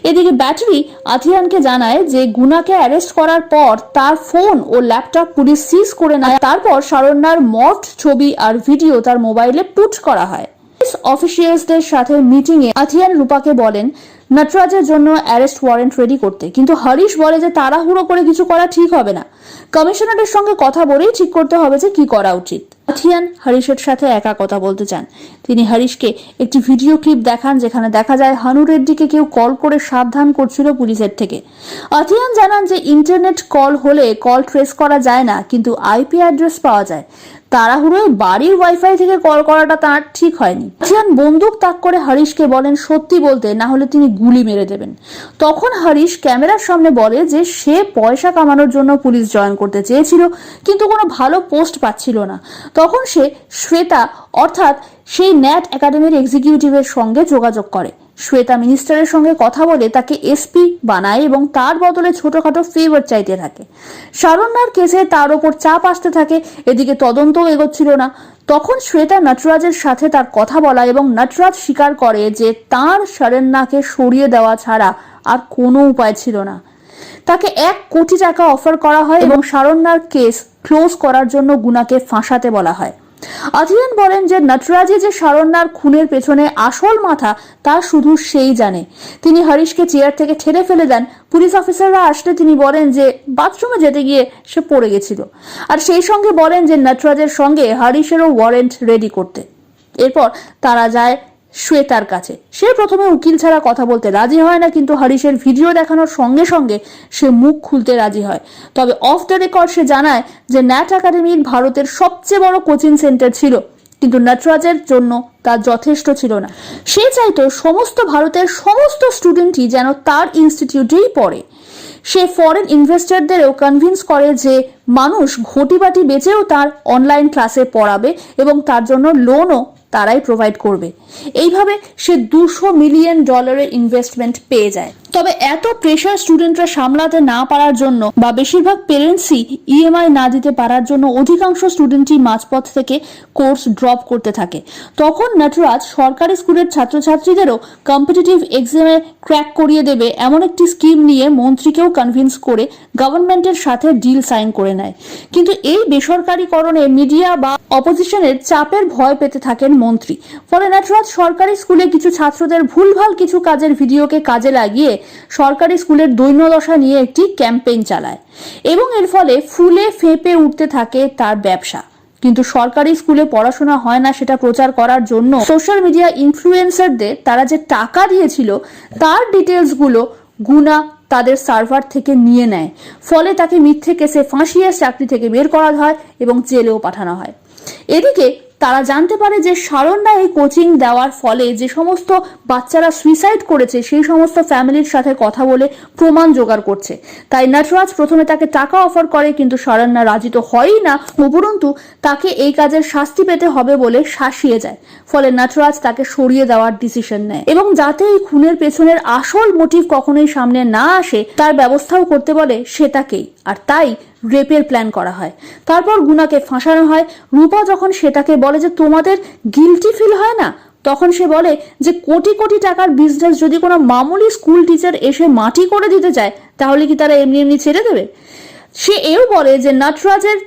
এদিকে ব্যাটারি আথিয়ানকে জানায় যে গুনাকে অ্যারেস্ট করার পর তার ফোন ও ল্যাপটপ পুলিশ সিজ করে নেয়। তারপর শরণ্যার মর্ফড ছবি আর ভিডিও তার মোবাইলে পুট করা হয়। অফিসিয়ালসদের সাথে মিটিং এ আথিয়ান রূপাকে বলেন নটরাজের জন্য অ্যারেস্ট ওয়ারেন্ট রেডি করতে, কিন্তু হরিশ বলে যে তাড়াহুড়ো করে কিছু করা ঠিক হবে না, কমিশনারের সঙ্গে কথা বলেই ঠিক করতে হবে যে কি করা উচিত। আথিয়ান হরিশের সাথে একা কথা বলতে চান। তিনি হরিশকে একটি ভিডিও ক্লিপ দেখান, যেখানে দেখা যায় হানু রেড্ডিকে কেউ কল করে সাবধান করছিল পুলিশের থেকে। আথিয়ান জানান যে ইন্টারনেট কল হলে কল ট্রেস করা যায় না, কিন্তু আইপি অ্যাড্রেস পাওয়া যায়। তাড়াহুড়োয় বাড়ির ওয়াইফাই থেকে কল করাটা তার ঠিক হয়নি। আথিয়ান বন্দুক তাক করে হরিশকে বলেন সত্যি বলতে, না হলে তিনি গুলি মেরে দেবেন। তখন হরিশ ক্যামেরার সামনে বলে যে সে পয়সা কামানোর জন্য পুলিশ জয়েন করতে চেয়েছিল, কিন্তু কোনো ভালো পোস্ট পাচ্ছিল না। তখন সে শ্বেতা অর্থাৎ সেই ন্যাট একাডেমির এক্সিকিউটিভের সঙ্গে যোগাযোগ করে। শ্বেতা মিনিস্টারের সঙ্গে কথা বলে তাকে এসপি বানায় এবং তার বদলে ছোটখাটো ফেভার চাইতে থাকে। শারণ্যার কেসে তার ওপর চাপ আসতে থাকে, এদিকে তদন্তও এগোচ্ছিল না। তখন শ্বেতা নটরাজের সাথে তার কথা বলা এবং নটরাজ স্বীকার করে যে তার শারণ্যাকে সরিয়ে দেওয়া ছাড়া আর কোনো উপায় ছিল না। তাকে 1 কোটি টাকা অফার করা হয় এবং শারণ্যার কেস ক্লোজ করার জন্য গুনাকে ফাঁসাতে বলা হয়। আথিয়ান বলেন যে নটরাজে যে শারণ্যার খুনের পেছনে আসল মাথা তা শুধু সেই জানে। তিনি হরিশকে চেয়ার থেকে ঠেলে ফেলে দেন। পুলিশ অফিসাররা আসলে তিনি বলেন যে বাথরুমে যেতে গিয়ে সে পড়ে গেছিল, আর সেই সঙ্গে বলেন যে নটরাজের সঙ্গে হরিশেরও ওয়ারেন্ট রেডি করতে। এরপর তারা যায় শ্বেতার কাছে। সে প্রথমে উকিল ছাড়া কথা বলতে রাজি হয় না, কিন্তু হরিশের ভিডিও দেখানোর সঙ্গে সঙ্গে সে মুখ খুলতে রাজি হয়। তবে অফ দ্য রেকর্ড সে জানায় যে ন্যাট একাডেমির ভারতের সবচেয়ে বড় কোচিং সেন্টার ছিল, কিন্তু নটরাজের জন্য তা যথেষ্ট ছিল না। সে চাইতো সমস্ত ভারতের সমস্ত স্টুডেন্টই যেন তার ইনস্টিটিউটেই পড়ে। সে ফরেন ইনভেস্টরদেরও কনভিন্স করে যে মানুষ ঘটিবাটি বেচেও তার অনলাইন ক্লাসে পড়াবে এবং তার জন্য লোনও তারাই প্রোভাইড করবে। এইভাবে সে $200 মিলিয়ন ইনভেস্টমেন্ট পেয়ে যায়। তবে এত প্রেশার স্টুডেন্টরা সামলাতে না পারার জন্য বা বেশিরভাগ পেরেন্টসই ইএমআই না দিতে পারার জন্য অধিকাংশ স্টুডেন্টই মাঝপথ থেকে কোর্স ড্রপ করতে থাকে। তখন নটরাজ সরকারি স্কুলের ছাত্রছাত্রীদেরও কম্পিটিটিভ এক্সামে ক্র্যাক করিয়ে দেবে এমন একটি স্কিম নিয়ে মন্ত্রীকেও কনভিন্স করে গভর্নমেন্টের সাথে ডিল সাইন করে নেয়। কিন্তু এই বেসরকারীকরণে মিডিয়া বা অপোজিশনের চাপের ভয় পেতে থাকেন মন্ত্রী। ফলে নটরাজ সরকারি স্কুলে কিছু ছাত্রদের ভুলভাল কিছু কাজের ভিডিওকে কাজে লাগিয়ে সরকারি স্কুলের দৈন্যদশা নিয়ে একটি ক্যাম্পেইন চালায় এবং এর ফলে ফুলে ফেঁপে উঠতে থাকে তার ব্যবসা। কিন্তু সরকারি স্কুলে পড়াশোনা হয় না সেটা প্রচার করার জন্য সোশ্যাল মিডিয়া ইনফ্লুয়েন্সারদের তারা যে টাকা দিয়েছিল তার ডিটেলস গুলো গুনা তাদের সার্ভার থেকে নিয়ে নেয়। ফলে তাকে মিথ্যে কেসে ফাঁসিয়ে চাকরি থেকে বের করা হয় এবং জেলেও পাঠানো হয়। এদিকে তারা জানতে পারে যে শারণ্যা এই কোচিং দেওয়ার ফলে যে সমস্ত বাচ্চারা সুইসাইড করেছে সেই সমস্ত ফ্যামিলির সাথে কথা বলে প্রমাণ জোগাড় করছে। তাই নটরাজ প্রথমে তাকে টাকা অফার করে, কিন্তু শারণ্যা রাজি তো হয়ই না, উপরন্তু তাকে এই কাজের শাস্তি পেতে হবে বলে শাসিয়ে যায়। ফলে নটরাজ তাকে সরিয়ে দেওয়ার ডিসিশন নেয় এবং যাতে এই খুনের পেছনের আসল মোটিভ কখনোই সামনে না আসে তার ব্যবস্থাও করতে বলে শ্বেতাকেই। আর তাই রেপের প্ল্যান করা হয়। তারপর গুনাকে ফাঁসানো হয়। রূপা যখন শ্বেতাকে বলে যে তোমাদের গিলটি ফিল হয় না, তখন সে বলে যে কোটি কোটি টাকার বিজনেস যদি কোনো মামুলি স্কুল টিচার এসে মাটি করে দিতে চায় তাহলে কি তারা এমনি এমনি ছেড়ে দেবে। সে এও বলে যে নটরাজের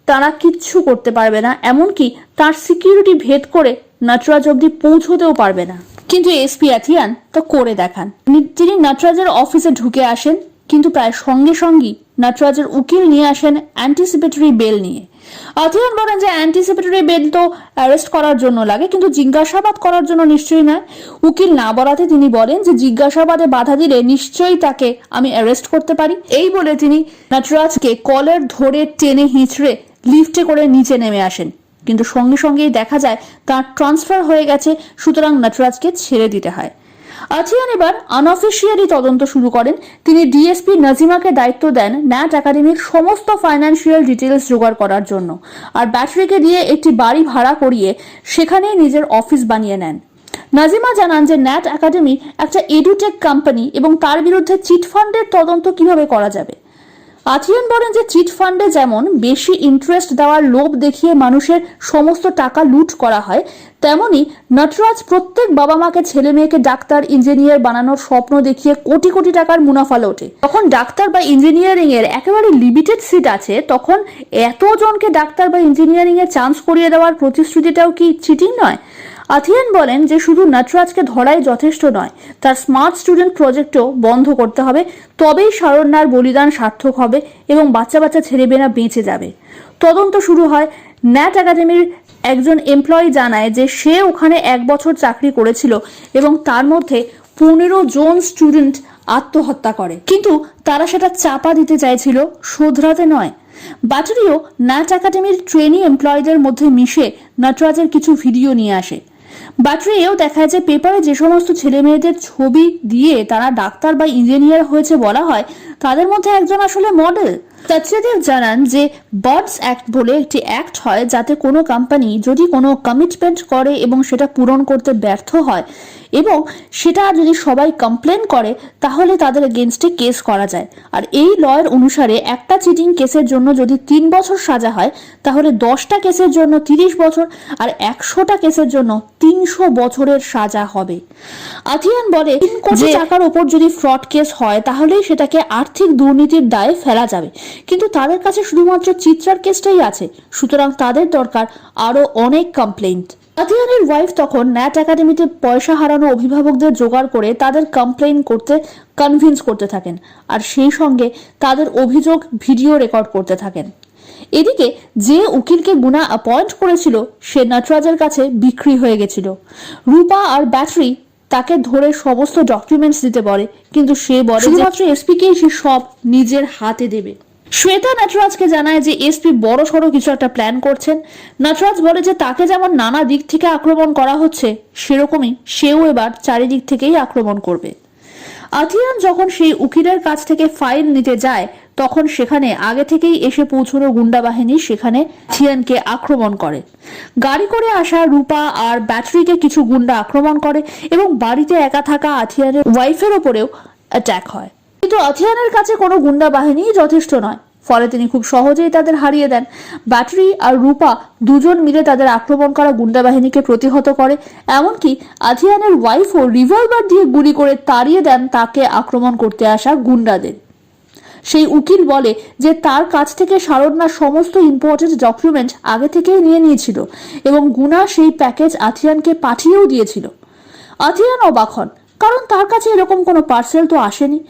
তারা কিচ্ছু করতে পারবে না, এমনকি তার সিকিউরিটি ভেদ করে নটরাজ অব্দি পৌঁছতেও পারবে না। কিন্তু এসপি আথিয়ান তা করে দেখান। তিনি নটরাজের অফিসে ঢুকে আসেন, কিন্তু প্রায় সঙ্গে সঙ্গেই নটরাজের উকিল নিয়ে আসেন অ্যান্টিসিপেটরি বেল নিয়ে। আথিয়ান বলেন যে অ্যান্টিসিপেটরি বেল তো অ্যারেস্ট করার জন্য লাগে, কিন্তু জিজ্ঞাসাবাদ করার জন্য নিশ্চয়ই নয়। উকিল না বলাতে তিনি বলেন যে জিজ্ঞাসাবাদে বাধা দিলে নিশ্চয়ই তাকে আমি অ্যারেস্ট করতে পারি। এই বলে তিনি নটরাজকে কলার ধরে টেনে হিঁচড়ে লিফটে করে নিচে নেমে আসেন, কিন্তু সঙ্গে সঙ্গেই দেখা যায় তার ট্রান্সফার হয়ে গেছে, সুতরাং নটরাজকে ছেড়ে দিতে হয়। আথিয়ান এবার আনঅফিসিয়ালি তদন্ত শুরু করেন। তিনি ডিএসপি নাজিমাকে দায়িত্ব দেন ন্যাট একাডেমির সমস্ত ফাইন্যান্সিয়াল ডিটেলস জোগাড় করার জন্য, আর ব্যাটারিকে দিয়ে একটি বাড়ি ভাড়া করিয়ে সেখানেই নিজের অফিস বানিয়ে নেন। নাজিমা জানান যে ন্যাট একাডেমি একটা এডুটেক কোম্পানি এবং তার বিরুদ্ধে চিটফান্ডের তদন্ত কিভাবে করা যাবে। আথিয়ান বলেন যে চিটফান্ডে যেমন বেশি ইন্টারেস্ট দেওয়ার লোভ দেখিয়ে মানুষের সমস্ত টাকা লুট করা হয়, তেমনি নটরাজ প্রত্যেক বাবা মাকে ছেলে মেয়েকে ডাক্তার ইঞ্জিনিয়ার বানানোর স্বপ্ন দেখিয়ে কোটি কোটি টাকার মুনাফা লোটে। তখন ডাক্তার বা ইঞ্জিনিয়ারিং এর একেবারে লিমিটেড সিট আছে, তখন এতজনকে ডাক্তার বা ইঞ্জিনিয়ারিং এ চান্স করিয়ে দেওয়ার প্রতিশ্রুতিটাও কি চিটিং নয়? আথিয়ান বলেন যে শুধু নটরাজকে ধরাই যথেষ্ট নয়, তার স্মার্ট স্টুডেন্ট প্রজেক্টও বন্ধ করতে হবে, তবেই শারণ্যার বলিদান সার্থক হবে এবং বাচ্চা বাচ্চা ছেলেমেয়েরা বেঁচে যাবে। তদন্ত শুরু হয়। ন্যাট একাডেমির একজন এমপ্লয়ি জানায় যে সে ওখানে 1 বছর চাকরি করেছিল এবং তার মধ্যে 15 জন স্টুডেন্ট আত্মহত্যা করে, কিন্তু তারা সেটা চাপা দিতে চাইছিল, শোধরাতে নয়। ব্যাটারিও ন্যাট একাডেমির ট্রেনি এমপ্লয়ীদের মধ্যে মিশে নটরাজের কিছু ভিডিও নিয়ে আসে। ব্যাটারি এও দেখায় যে পেপারে যে সমস্ত ছেলে মেয়েদের ছবি দিয়ে তারা ডাক্তার বা ইঞ্জিনিয়ার হয়েছে বলা হয়, তাদের মধ্যে একজন আসলে মডেল। সত্যদেব জানান যে বার্ডস অ্যাক্ট বলে একটি অ্যাক্ট হয়, যাতে কোনো কোম্পানি যদি কোনো কমিটমেন্ট করে এবং সেটা পূরণ করতে ব্যর্থ হয় এবং সেটা যদি সবাই কমপ্লেন করে, তাহলে তাদের এগেনস্টে কেস করা যায়। আর এই লয়ের অনুসারে একটা চিটিং কেসের জন্য যদি 3 বছর সাজা হয়, তাহলে 10টা কেসের জন্য 30 বছর আর 100টা কেসের জন্য 300 বছরের সাজা হবে। আথিয়ান বলে 3 কোটি টাকার ওপর যদি ফ্রড কেস হয়, তাহলেই সেটাকে আর্থিক দুর্নীতির দায়ে ফেলা যাবে, কিন্তু তাদের কাছে শুধুমাত্র চিত্রার কেসটাই আছে, সুতরাং তাদের দরকার আরো অনেক কমপ্লেইন্ট। আথিয়ানের ওয়াইফ তখন ন্যাট একাডেমিতে পয়সা হারানো অভিভাবকদের জোগাড় করে তাদের কমপ্লেইন করতে কনভিন্স করতে থাকেন, আর সেই সঙ্গে তাদের অভিযোগ ভিডিও রেকর্ড করতে থাকেন। এদিকে যে উকিলকে গুনা অ্যাপয়েন্ট করেছিল সে নটরাজের কাছে বিক্রি হয়ে গেছিল। রূপা আর ব্যাটারি তাকে ধরে সমস্ত ডকুমেন্টস দিতে বলে, কিন্তু সে বলে শুধুমাত্র এসপিকেই সে সব নিজের হাতে দেবে। শ্বেতা নটরাজকে জানায় যে এসপি বড় সড়ো কিছু একটা প্ল্যান করছেন। নটরাজ বলে যে তাকে যেমন নানা দিক থেকে আক্রমণ করা হচ্ছে, সেরকমই সেও এবার চারিদিক থেকেই আক্রমণ করবে। আথিয়ান যখন সেই উকিলের কাছ থেকে ফাইল নিতে যায়, তখন সেখানে আগে থেকেই এসে পৌঁছানো গুন্ডা বাহিনী সেখানে আথিয়ানকে আক্রমণ করে। গাড়ি করে আসা রূপা আর ব্যাটারিকে কিছু গুন্ডা আক্রমণ করে এবং বাড়িতে একা থাকা আথিয়ানের ওয়াইফের ওপরেও অ্যাটাক হয়। কিন্তু আথিয়ানের কাছে কোনো গুন্ডা বাহিনী যথেষ্ট নয়, ফলে তিনি খুব সহজেই তাদের হারিয়ে দেন। ব্যাটারি আর রূপা দুজন মিলে তাদের আক্রমণ করা গুন্ডা বাহিনীকে প্রতিহত করে, এমনকি আথিয়ানের ওয়াইফও রিভলভার দিয়ে গুলি করে তাড়িয়ে দেন তাকে আক্রমণ করতে আসা গুন্ডাদের। সেই উকিল বলে যে তার কাছ থেকে শারদনার সমস্ত ইম্পর্টেন্ট ডকুমেন্ট আগে থেকেই নিয়ে নিয়েছিল এবং গুনা সেই প্যাকেজ আথিয়ানকে পাঠিয়েও দিয়েছিল। আথিয়ান অবাক হন, কারণ তার কাছে এরকম কোনো পার্সেল তো আসেনি।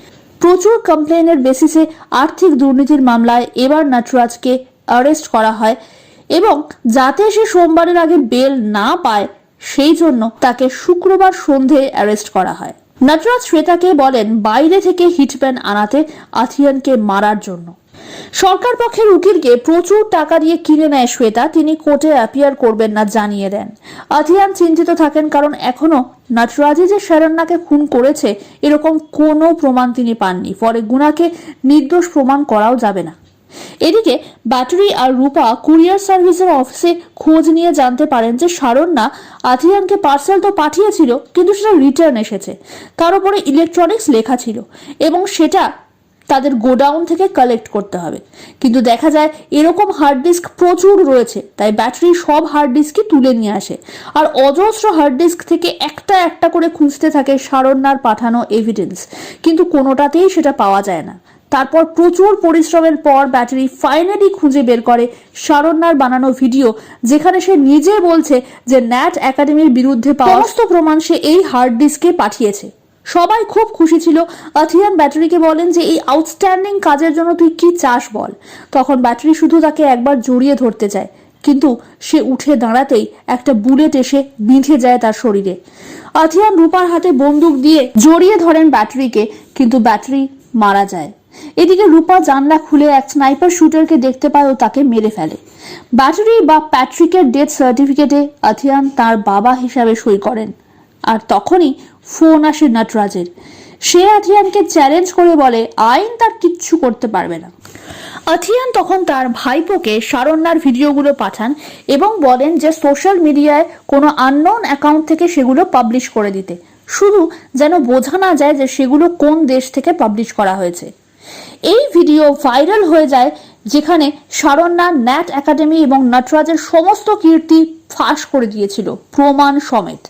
প্রচুর কমপ্লেনের বেসিসে আর্থিক দুর্নীতির মামলায় এবার নটরাজকে অ্যারেস্ট করা হয় এবং যাতে সে সোমবারের আগে বেল না পায়, সেই জন্য তাকে শুক্রবার সন্ধে অ্যারেস্ট করা হয়। নটরাজ শ্বেতাকে বলেন বাইরে থেকে হিটম্যান আনাতে আথিয়ানকে মারার জন্য। সরকার পক্ষের উকিলকে প্রচুর টাকা দিয়ে কিনে নেয় শ্বেতা, তিনি কোর্টে অ্যাপিয়ার করবেন না জানিয়ে দেন। আথিয়ান চিন্তিত থাকেন, কারণ এখনো নটরাজি যে শরণ্যাকে খুন করেছে এরকম কোনো প্রমাণ তিনি পাননি, ফলে গুনাকে নির্দোষ প্রমাণ করাও যাবে না। এদিকে ব্যাটারি আর রূপা কুরিয়ার সার্ভিসের অফিসে খোঁজ নিয়ে জানতে পারেন যে শরণ্যা আথিয়ানকে পার্সেল তো পাঠিয়েছিল, কিন্তু সেটা রিটার্ন এসেছে, তার উপরে ইলেকট্রনিক্স লেখা ছিল এবং সেটা তাদের গোডাউন থেকে কালেক্ট করতে হবে। কিন্তু দেখা যায় এরকম হার্ড ডিস্ক প্রচুর রয়েছে, তাই ব্যাটারি সব হার্ড ডিস্কই তুলে নিয়ে আসে আর অজস্র হার্ড ডিস্ক থেকে একটা একটা করে খুঁজতে থাকে শরণ্যার পাঠানো এভিডেন্স, কিন্তু কোনোটাতেই সেটা পাওয়া যায় না। তারপর প্রচুর পরিশ্রমের পর ব্যাটারি ফাইনালি খুঁজে বের করে শরণ্যার বানানো ভিডিও, যেখানে সে নিজে বলছে যে ন্যাট একাডেমির বিরুদ্ধে সমস্ত প্রমাণ সে এই হার্ড ডিস্কে পাঠিয়েছে। সবাই খুব খুশি ছিল। আথিয়ান ব্যাটারিকে বলেন যে এই আউটস্ট্যান্ডিং কাজের জন্য তুই কি চাস বল। তখন ব্যাটারি শুধু তাকে একবার জড়িয়ে ধরতে চায়, কিন্তু সে উঠে দাঁড়াতেই একটা বুলেট এসে বিঁধে যায় তার শরীরে। আথিয়ান রূপার হাতে বন্দুক দিয়ে জড়িয়ে ধরেন ব্যাটারিকে, কিন্তু ব্যাটারি মারা যায়। এদিকে রূপা জানলা খুলে এক স্নাইপার শুটারকে দেখতে পায় ও তাকে মেরে ফেলে। ব্যাটারি বা প্যাট্রিকের ডেথ সার্টিফিকেটে আথিয়ান তার বাবা হিসাবে সই করেন। আর তখনই ফোন আসে নটরাজের। সে আথিয়ানকে চ্যালেঞ্জ করে বলে আইন তার কিচ্ছু করতে পারবে না। আথিয়ান তখন তার ভাইপোকে শরণ্যার ভিডিওগুলো পাঠান এবং বলেন যে সোশ্যাল মিডিয়ায় কোনো আননোন অ্যাকাউন্ট থেকে সেগুলো পাবলিশ করে দিতে, শুধু যেন বোঝা না যায় যে সেগুলো কোন দেশ থেকে পাবলিশ করা হয়েছে। এই ভিডিও ভাইরাল হয়ে যায়, যেখানে শরণ্যা ন্যাট একাডেমি এবং নটরাজের সমস্ত কীর্তি ফাঁস করে দিয়েছিল প্রমাণ সমেত।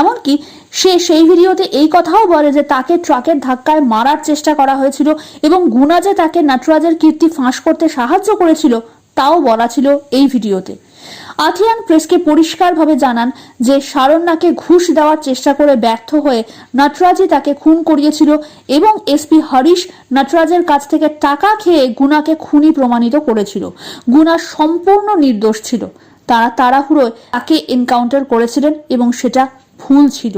এমনকি সে সেই ভিডিওতে এই কথাও বলে যে তাকে ট্রাকের ধাক্কায় মারার চেষ্টা করা হয়েছিল এবং গুনা যে তাকে নটরাজের কীর্তি ফাঁস করতে সাহায্য করেছিল তাও বলা ছিল এই ভিডিওতে। আথিয়ান প্রেসকে পরিষ্কারভাবে জানান যে শরণ্যাকে ঘুষ দেওয়ার চেষ্টা করে ব্যর্থ হয়ে নটরাজই তাকে খুন করিয়েছিল এবং এসপি হরিশ নটরাজের কাছ থেকে টাকা খেয়ে গুনাকে খুনি প্রমাণিত করেছিল। গুনা সম্পূর্ণ নির্দোষ ছিল, তারা তাড়াহুড়োয় তাকে এনকাউন্টার করেছিলেন এবং সেটা ভুল ছিল।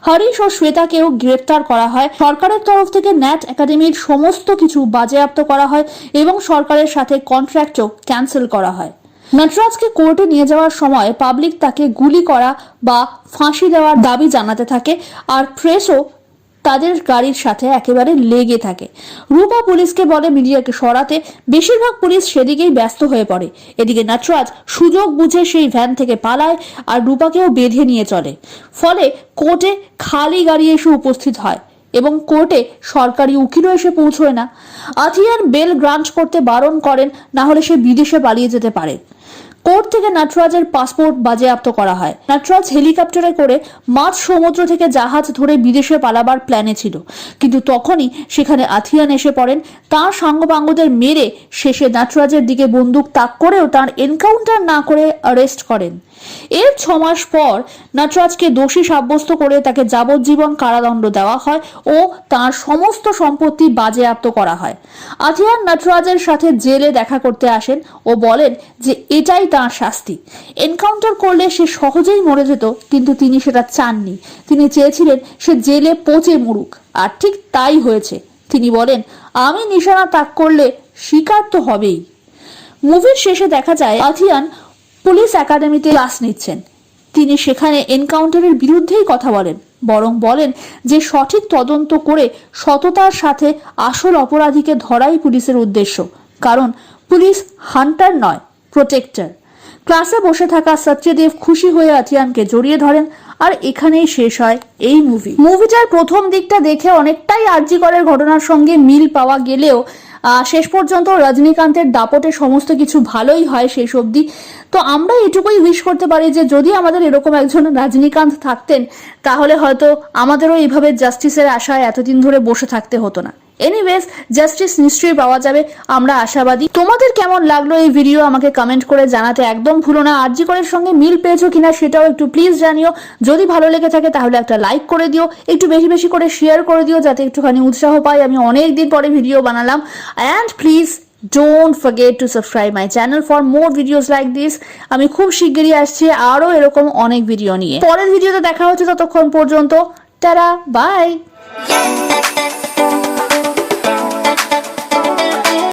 হরিশ ও শ্বেতাকেও গ্রেপ্তার করা হয়। সরকারের তরফ থেকে ন্যাট একাডেমির সমস্ত কিছু বাজেয়াপ্ত করা হয় এবং সরকারের সাথে কন্ট্রাক্টও ক্যান্সেল করা হয়। নটরাজকে কোর্টে নিয়ে যাওয়ার সময় পাবলিক তাকে গুলি করা বা ফাঁসি দেওয়ার দাবি জানাতে থাকে, আর প্রেসও তাদের গাড়ির সাথে একেবারে লেগে থাকে। রূপা পুলিশকে বলে মিডিয়াকে সরাতে, বেশিরভাগ পুলিশ সেদিকেই ব্যস্ত হয়ে পড়ে। এদিকে নটরাজ সুযোগ বুঝে সেই ভ্যান থেকে পালায় আর রূপাকেও বেঁধে নিয়ে চলে। ফলে কোর্টে খালি গাড়ি এসে উপস্থিত হয় এবং কোর্টে সরকারি উকিলও এসে পৌঁছয় না। আথিয়ান বেল গ্রান্ট করতে বারণ করেন, না হলে সে বিদেশে পালিয়ে যেতে পারে। কোর্ট থেকে নটরাজের পাসপোর্ট বাজেয়াপ্ত করা হয়। নটরাজ হেলিকপ্টারে করে মাঝ সমুদ্র থেকে জাহাজ ধরে বিদেশে পালাবার প্ল্যানে ছিল, কিন্তু তখনই সেখানে আথিয়ান এসে পড়েন। তার সাঙ্গপাঙ্গদের মেরে শেষে নটরাজের দিকে বন্দুক তাক করেও তার এনকাউন্টার না করে অ্যারেস্ট করেন। এর 6 মাস পর নটরাজকে দোষী সাব্যস্ত করে তাকে যাবজ্জীবন কারাদণ্ড দেওয়া হয় ও তার সমস্ত সম্পত্তি বাজেয়াপ্ত করা হয়। আথিয়ান নটরাজের সাথে জেলে দেখা করতে আসেন ও বলেন যে এটাই তার শাস্তি। এনকাউন্টার করলে সে সহজেই মরে যেত, কিন্তু তিনি সেটা চাননি। তিনি চেয়েছিলেন সে জেলে পচে মরুক, আর ঠিক তাই হয়েছে। তিনি বলেন, আমি নিশানা তাক করলে শিকার তো হবেই। মুভির শেষে দেখা যায় আথিয়ান পুলিশ একাডেমিতে ক্লাস নিচ্ছেন। তিনি সেখানে এনকাউন্টারের বিরুদ্ধেই কথা বলেন, বরং বলেন যে সঠিক তদন্ত করে সততার সাথে আসল অপরাধীকে ধরাই পুলিশের উদ্দেশ্য, কারণ পুলিশ হান্টার নয়, প্রোটেক্টর। ক্লাসে বসে থাকা সত্যদেব খুশি হয়ে আথিয়ানকে জড়িয়ে ধরেন, আর এখানেই শেষ হয় এই মুভিটার প্রথম দিকটা দেখে অনেকটাই আরজিকরের ঘটনার সঙ্গে মিল পাওয়া গেলেও শেষ পর্যন্ত রজনীকান্তের দাপটে সমস্ত কিছু ভালোই হয় শেষ অবধি। তো আমরা এটুকুই উইশ করতে পারি যে যদি আমাদের এরকম একজন রজনীকান্ত থাকতেন, তাহলে হয়তো আমাদেরও এইভাবে জাস্টিসের আশায় এতদিন ধরে বসে থাকতে হতো না। এনিওয়েজ, জাস্টিস নিশ্চয়ই পাওয়া যাবে, আমরা আশাবাদী। তোমাদের কেমন লাগলো এই ভিডিও আমাকে কমেন্ট করে জানাতে একদম ভুলো না। আরজিকরের সঙ্গে মিল পেয়েছো কিনা সেটাও একটু প্লিজ জানিও। যদি ভালো লেগে থাকে তাহলে একটা লাইক করে দিও, একটু বেশি বেশি করে শেয়ার করে দিও, যাতে একটুখানি উৎসাহ পাই। আমি অনেক দিন পরে ভিডিও বানালাম। And please don't forget to subscribe my channel for more videos like this. আমি খুব শিগগিরই আসছি আরো এরকম অনেক ভিডিও নিয়ে। পরের ভিডিওতে দেখা হচ্ছে, ততক্ষণ পর্যন্ত টাটা, বাই।